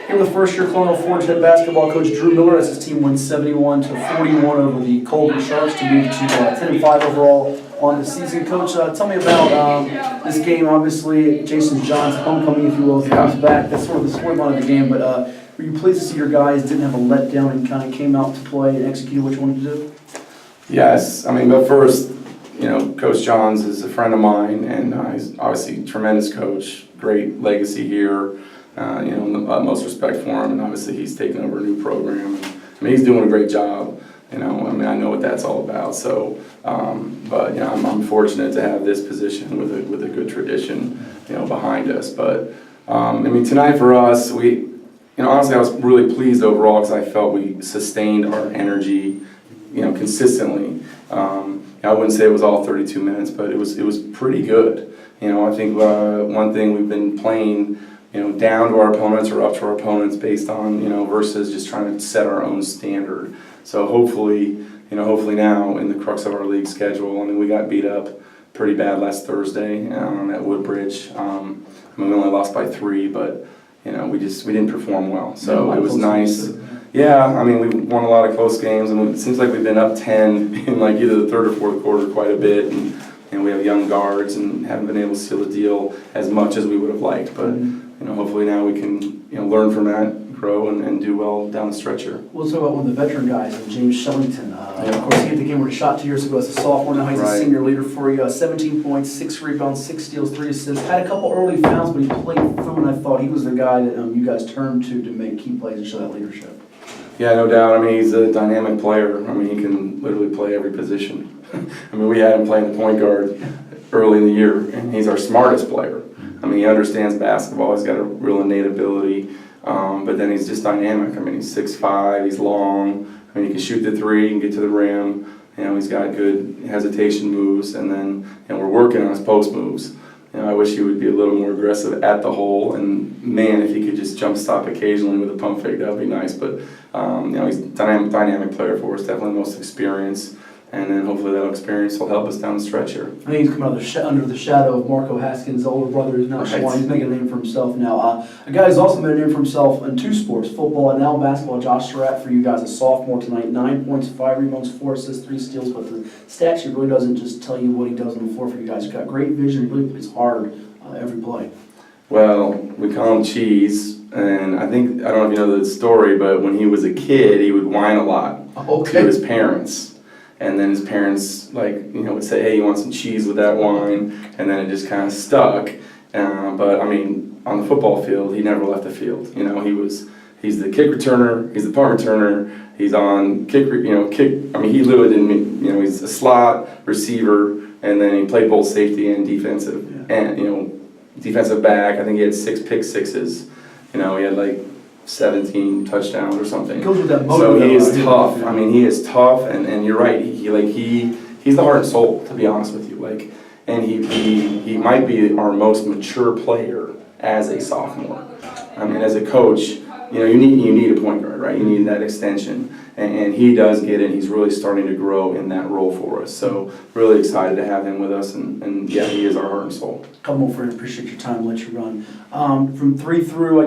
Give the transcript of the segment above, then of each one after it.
Here with first-year Colonial Forge head basketball coach Drew Miller as his team wins 71-41 over the Colgan Sharks to move to 10-5 overall on the season. Coach, tell me about this game. Obviously, Jason John's homecoming, if you will, comes back. That's sort of the storyline of the game. But were you pleased to see your guys didn't have a letdown and kind of came out to play and execute what you wanted to do? Yes, I mean, but first, Coach Johns is a friend of mine, and he's obviously a tremendous coach, great legacy here. The utmost respect for him, and obviously he's taken over a new program. I mean, he's doing a great job. I know what that's all about. So, but I'm fortunate to have this position with a good tradition, behind us. But tonight for us, honestly, I was really pleased overall because I felt we sustained our energy, consistently. I wouldn't say it was all 32 minutes, but it was pretty good. I think one thing we've been playing, down to our opponents or up to our opponents based on, versus just trying to set our own standard. So hopefully now in the crux of our league schedule, we got beat up pretty bad last Thursday at Woodbridge. We only lost by 3, but we didn't perform well. So it was nice. Yeah, we won a lot of close games, and it seems like we've been up 10 in like either the third or fourth quarter quite a bit, and we have young guards and haven't been able to seal the deal as much as we would have liked. But hopefully now we can learn from that, grow, and do well down the stretch here. We'll talk about one of the veteran guys, James Shellington. Of course, he hit the game where he shot 2 years ago as a sophomore. Now he's a senior leader for you. 17 points, 6 rebounds, 6 steals, 3 assists. Had a couple early fouls, but he played through, and I thought he was the guy that you guys turned to make key plays and show that leadership. Yeah, no doubt. He's a dynamic player. He can literally play every position. We had him playing the point guard early in the year, and he's our smartest player. He understands basketball. He's got a real innate ability, but then he's just dynamic. He's 6'5", he's long. He can shoot the 3, he can get to the rim. He's got good hesitation moves, and then we're working on his post moves. I wish he would be a little more aggressive at the hole, and man, if he could just jump stop occasionally with a pump fake, that would be nice. But he's a dynamic player for us, definitely the most experienced, and then hopefully that experience will help us down the stretch here. He's coming under the shadow of Marco Haskins' older brother, who's now Shawan. He's making a name for himself now. A guy who's also made a name for himself in 2 sports, football and now basketball. Josh Surratt, for you guys, a sophomore tonight, 9 points, 5 rebounds, 4 assists, 3 steals. But the stat sheet really doesn't just tell you what he does on the floor for you guys. He's got great vision. He really plays hard every play. Well, we call him Cheese, and I don't know if you know the story, but when he was a kid, he would whine a lot to his parents. And then his parents, would say, "Hey, you want some cheese with that wine?" And then it just kind of stuck. But on the football field, he never left the field. He's the kick returner, he's the punt returner, he's on kick. He literally didn't. He's a slot receiver, and then he played both safety and defensive, defensive back. I think he had 6 pick sixes. He had 17 touchdowns or something. Goes with that so he is tough. He is tough, and you're right. He's the heart and soul, to be honest with you. And he might be our most mature player as a sophomore. As a coach, you need a point guard, right? You need that extension, and he does get it. He's really starting to grow in that role for us. So really excited to have him with us, and yeah, he is our heart and soul. Couple more for you. Appreciate your time. Let you run. From 3 through,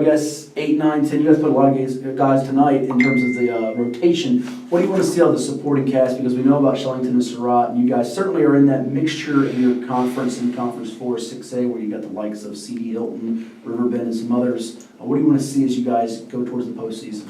8, 9, 10. You guys put a lot of guys tonight in terms of the rotation. What do you want to see out of the supporting cast? Because we know about Shellington and Surratt, and you guys certainly are in that mixture in your conference, in Conference 4, 6A, where you got the likes of C.D. Hilton, Riverbend, and some others. What do you want to see as you guys go towards the postseason?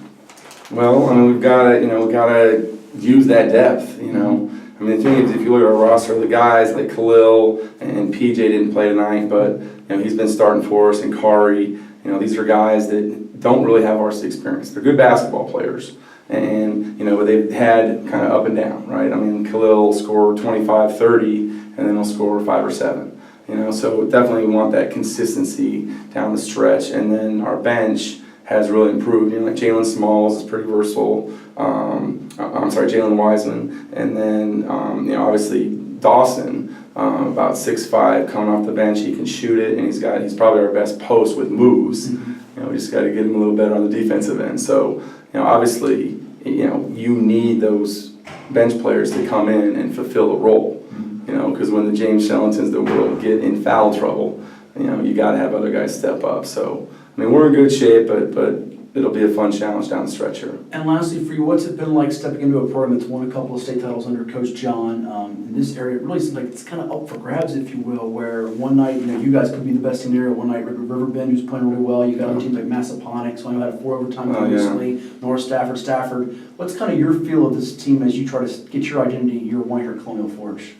Well, we've got to use that depth. The thing is, if you look at our roster, the guys like Khalil and PJ didn't play tonight, but he's been starting for us, and Kari. These are guys that don't really have varsity experience. They're good basketball players, but they've had kind of up and down, right? Khalil will score 25, 30, and then he'll score 5 or 7. So definitely we want that consistency down the stretch, and then our bench has really improved. Jalen Smalls is pretty versatile. Jalen Wiseman, and then obviously Dawson, about 6'5", coming off the bench. He can shoot it, and he's probably our best post with moves. We just got to get him a little better on the defensive end. So obviously you need those bench players to come in and fulfill a role. Because when the James Shellingtons of the world get in foul trouble, you got to have other guys step up. So we're in good shape, but it'll be a fun challenge down the stretch here. And lastly, for you, what's it been like stepping into a program that's won a couple of state titles under Coach John? In this area, it really seems like it's kind of up for grabs, if you will, where one night, you guys could be the best in the area. One night, Riverbend, who's playing really well. You got other teams like Massaponics, who I know had a 4 overtime recently. North Stafford. What's kind of your feel of this team as you try to get your identity year one here at Colonial Forge?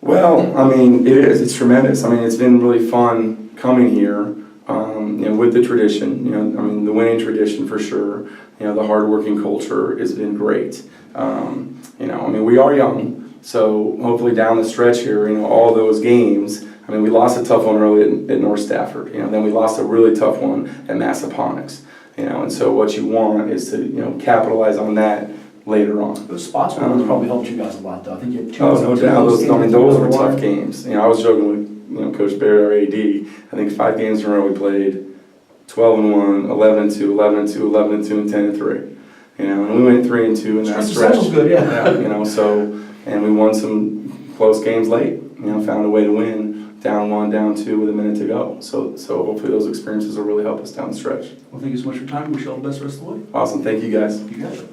Well, I mean, it is. It's tremendous. I mean, it's been really fun coming here, with the tradition, the winning tradition for sure. The hardworking culture has been great. We are young, so hopefully down the stretch here, all those games, we lost a tough one early at North Stafford, then we lost a really tough one at Massaponics, and so what you want is to, capitalize on that later on. Those spots probably helped you guys a lot, though. I think you had two. Oh, no doubt. Those were tough games. games. I was joking with Coach Barrett, our AD. I think 5 games in a row we played 12-1, 11-2, 11-2, 11-2, and 10-3. And we went 3-2 in that stretch. Sounds good, yeah. And we won some close games late. Found a way to win, down 1, down 2 with a minute to go. So hopefully those experiences will really help us down the stretch. Well, thank you so much for your time. Wish you all the best the rest of the way. Awesome. Thank you guys. You got it.